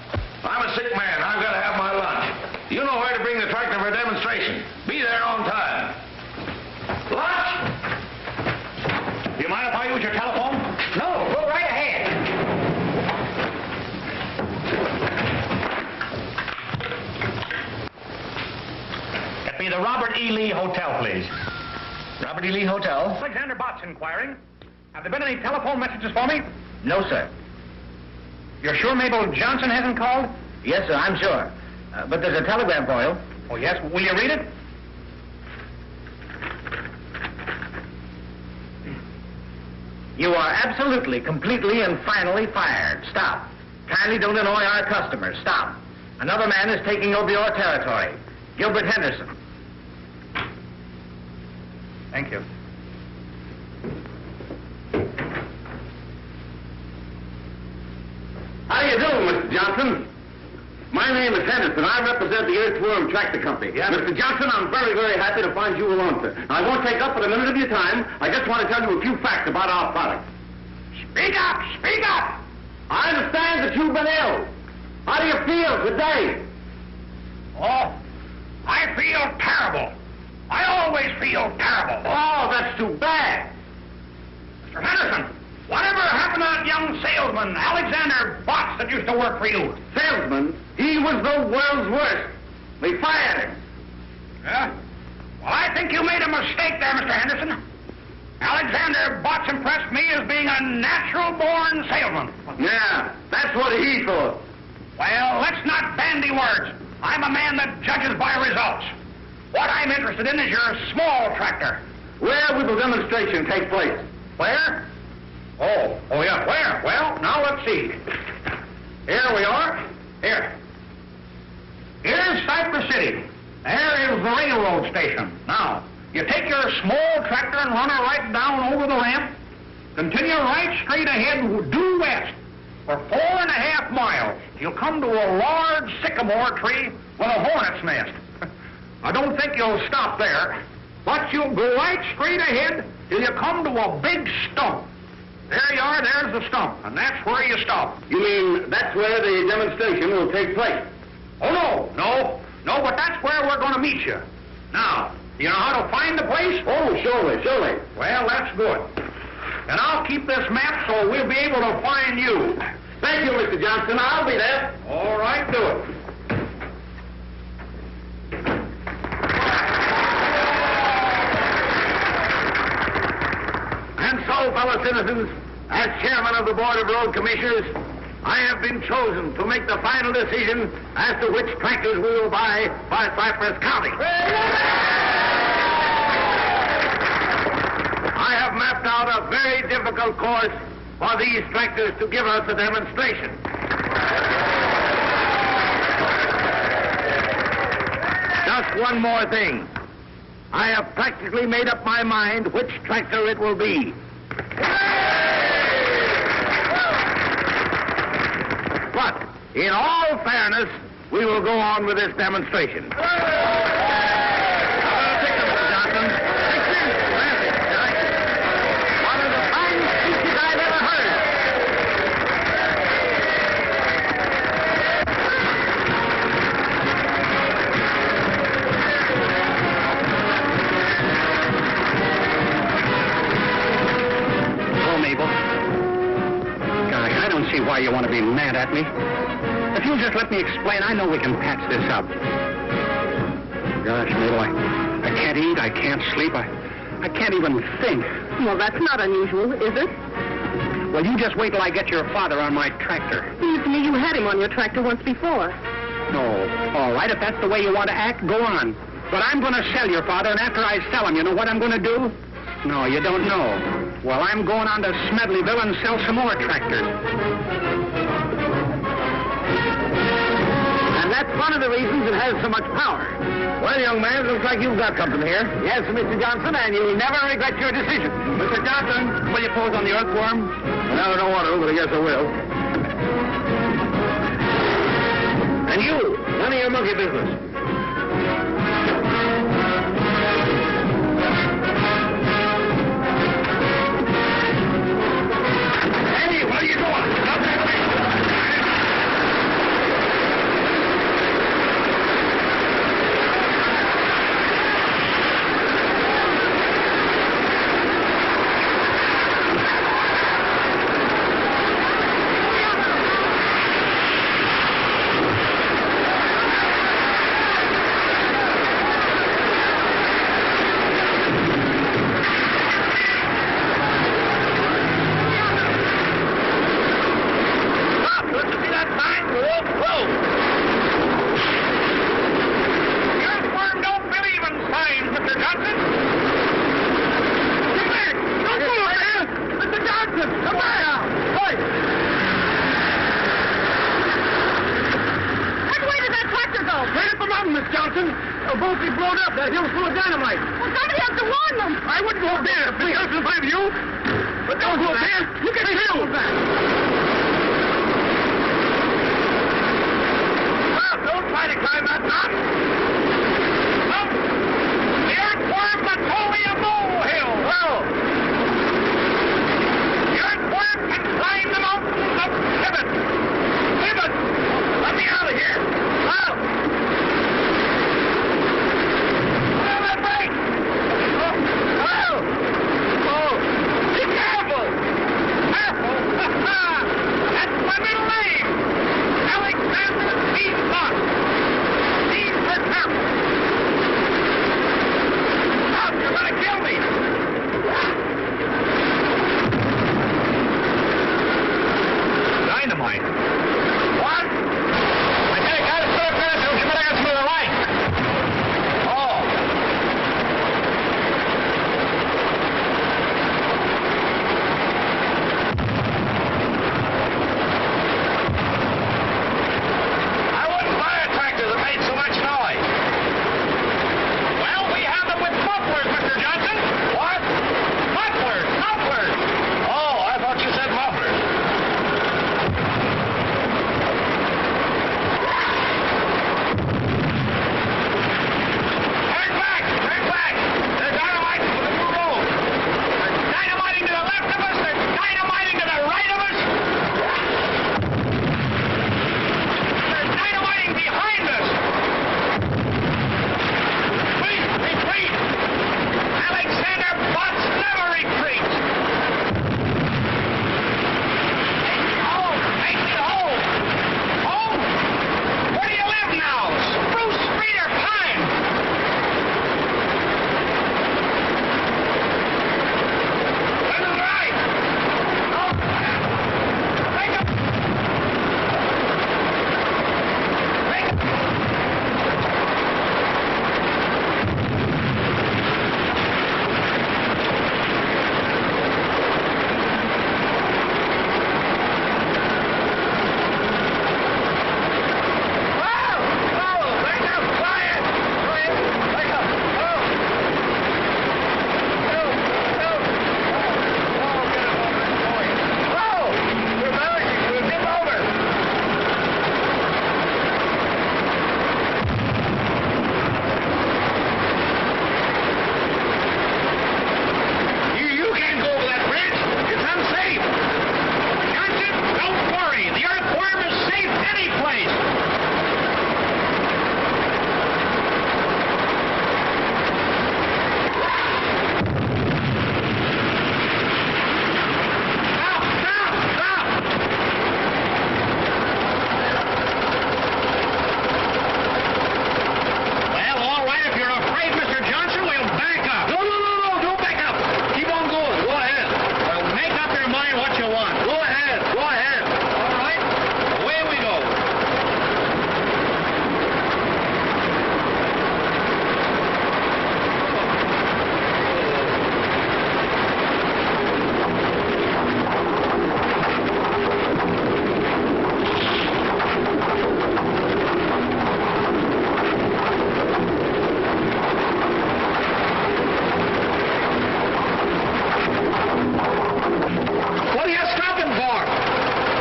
I'm a sick man. I've got to have my lunch. You know where to bring the tractor for a demonstration. Be there on time. Lunch? Do you mind if I use your telephone? No, go right ahead. Get me the Robert E. Lee Hotel, please. Robert E. Lee Hotel? Alexander Bott's inquiring. Have there been any telephone messages for me? No, sir. You're sure Mabel Johnson hasn't called? Yes, sir, I'm sure. But there's a telegram for you. Oh, yes? Will you read it? You are absolutely, completely, and finally fired. Stop. Kindly don't annoy our customers. Stop. Another man is taking over your territory. Gilbert Henderson. Thank you. How do you do, Mr. Johnson? My name is Henderson. I represent the Earthworm Tractor Company. Yeah, Mr. Johnson, I'm very, very happy to find you alone, sir. I won't take up but a minute of your time. I just want to tell you a few facts about our product. Speak up! Speak up! I understand that you've been ill. How do you feel today? Oh, I feel terrible. I always feel terrible. Oh, that's too bad. Mr. Henderson, whatever happened to that young salesman, Alexander Botts, that used to work for you? Salesman, he was the world's worst. We fired him. Yeah? Well, I think you made a mistake there, Mr. Henderson. Alexander Botts impressed me as being a natural-born salesman. Yeah, that's what he thought. Well, let's not bandy words. I'm a man that judges by results. What I'm interested in is your small tractor. Where will the demonstration take place? Where? Oh, yeah, where? Well, now let's see. Here we are. Here. Here's Cypress City. There is the railroad station. Now, you take your small tractor and run her right down over the ramp. Continue right straight ahead, due west. For 4.5 miles, you'll come to a large sycamore tree with a hornet's nest. I don't think you'll stop there, but you'll go right straight ahead till you come to a big stump. There you are, there's the stump, and that's where you stop. You mean that's where the demonstration will take place? Oh, no, but that's where we're going to meet you. Now, do you know how to find the place? Oh, surely. Well, that's good. And I'll keep this map so we'll be able to find you. Thank you, Mr. Johnson. I'll be there. All right, do it. And so, fellow citizens, as chairman of the Board of Road Commissioners, I have been chosen to make the final decision as to which tractors we will buy by Cypress County. I have mapped out a very difficult course for these tractors to give us a demonstration. Just one more thing. I have practically made up my mind which tractor it will be. But, in all fairness, we will go on with this demonstration. One of the finest speeches I've ever heard. Oh, Mabel. Gosh, I don't see why you want to be mad at me. If you'll just let me explain, I know we can patch this up. Gosh, Mabel, I can't eat, I can't sleep, I can't even think. Well, that's not unusual, is it? Well, you just wait till I get your father on my tractor. Seems to me you had him on your tractor once before. No. All right, if that's the way you want to act, go on. But I'm going to sell your father, and after I sell him, you know what I'm going to do? No, you don't know. Well, I'm going on to Smedleyville and sell some more tractors. And that's one of the reasons it has so much power. Well, young man, it looks like you've got something here. Yes, Mr. Johnson, and you'll never regret your decision. Mr. Johnson, will you pose on the Earthworm? Well, I don't want to, but I guess I will. And you, none of your monkey business. Hey, what are you doing? Stop that thing! blowed up. That hill's full of dynamite. Well, somebody has to warn them. I wouldn't go up there. If the hill's in front of you. But don't go up there. You get killed. Well, don't try to climb that mountain. Look. The earthworm that told me a molehill. Well. The earthworm can climb the mountain of pivot. Pivot. Let me out of here. Well. Well, that break. Oh. Well. Oh. Be careful. Careful. That's my middle name. Alexander P. Fox. Steve for careful. Stop. You're going to kill me. Dynamite. What? I think I just put up there to come back to the right. Oh. I wouldn't buy a tractor that made so much noise. Well, we have them with mufflers, Mr. Johnson. What? Mufflers. Mufflers. Oh, I thought you said mufflers. Turn back! Turn back! There's dynamite for the new road. There's dynamiting to the left of us. There's dynamiting to the right of us. There's dynamiting behind us. Retreat! Retreat! Alexander Botts never retreats. Take me home! Take me home! Home? Where do you live now? Spruce Street or Pine? To the right. No. Make up. Make up. Whoa! Whoa! Back up! Quiet! Quiet! Back up! Whoa! No! No! Whoa! Get him over this point! Whoa! We're balancing! We'll tip over! You can't go over that bridge! It's unsafe! Johnson, don't worry! The earthworm is safe any place! Stop! Stop! Stop! Well, all right, if you're afraid, Mr. Johnson, we'll back up. No, don't back up. Keep on going. Go ahead. Well, make up your mind what you want. Go ahead. Go ahead. All right. Away we go. What are you stopping for?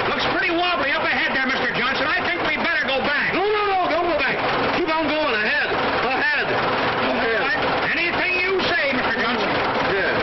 Looks pretty wobbly up ahead there, Mr. Johnson. I think we better go back. No, don't go back. Keep on going ahead. Ahead. All right. Anything you say, Mr. Johnson. Yeah.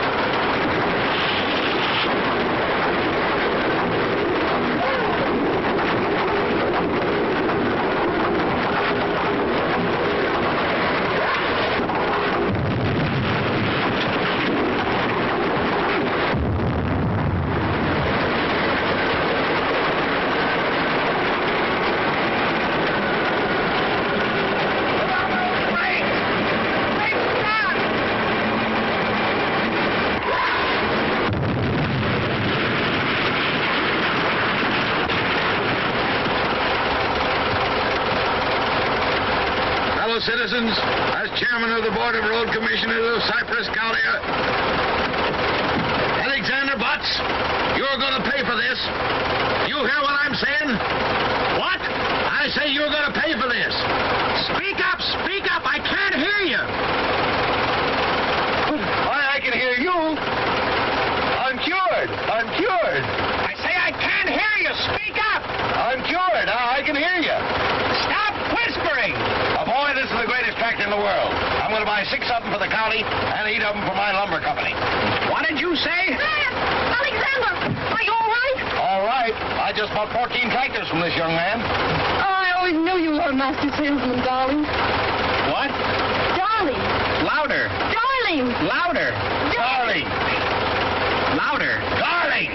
Fellow citizens, as chairman of the Board of Road Commissioners of Cypress County, Alexander Botts, you're going to pay for this. You hear what I'm saying? What? I say you're going to pay for this. Speak up, I can't hear you. buy 6 of them for the county and 8 of them for my lumber company. What did you say? Alexander, are you all right? All right. I just bought 14 tractors from this young man. Oh, I always knew you were a master salesman, darling. What? Darling. Louder. Darling. Louder. Darling. Louder. Darling.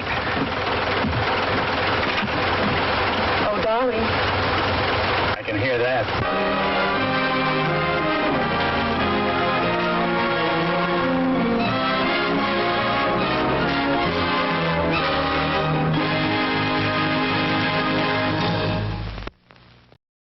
Oh, darling. I can hear that.